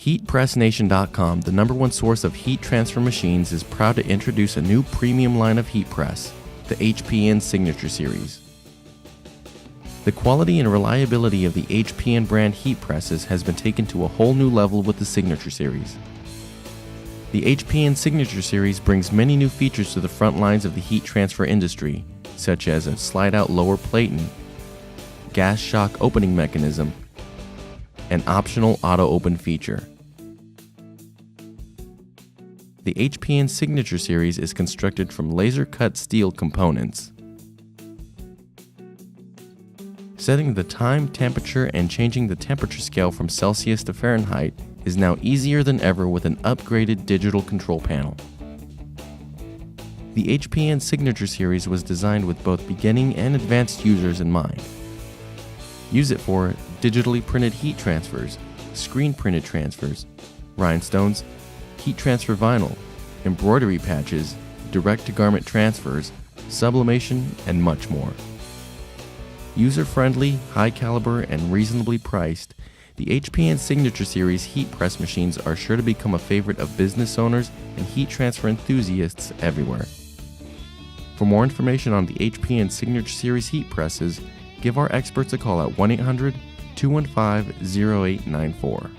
HeatPressNation.com, the #1 source of heat transfer machines, is proud to introduce a new premium line of heat press, the HPN Signature Series. The quality and reliability of the HPN brand heat presses has been taken to a whole new level with the Signature Series. The HPN Signature Series brings many new features to the front lines of the heat transfer industry, such as a slide-out lower platen, gas shock opening mechanism, and optional auto-open feature. The HPN Signature Series is constructed from laser-cut steel components. Setting the time, temperature, and changing the temperature scale from Celsius to Fahrenheit is now easier than ever with an upgraded digital control panel. The HPN Signature Series was designed with both beginning and advanced users in mind. Use it for digitally printed heat transfers, screen printed transfers, rhinestones, heat transfer vinyl, embroidery patches, direct-to-garment transfers, sublimation, and much more. User-friendly, high-caliber, and reasonably priced, the HPN Signature Series heat press machines are sure to become a favorite of business owners and heat transfer enthusiasts everywhere. For more information on the HPN Signature Series heat presses, give our experts a call at 1-800-215-0894.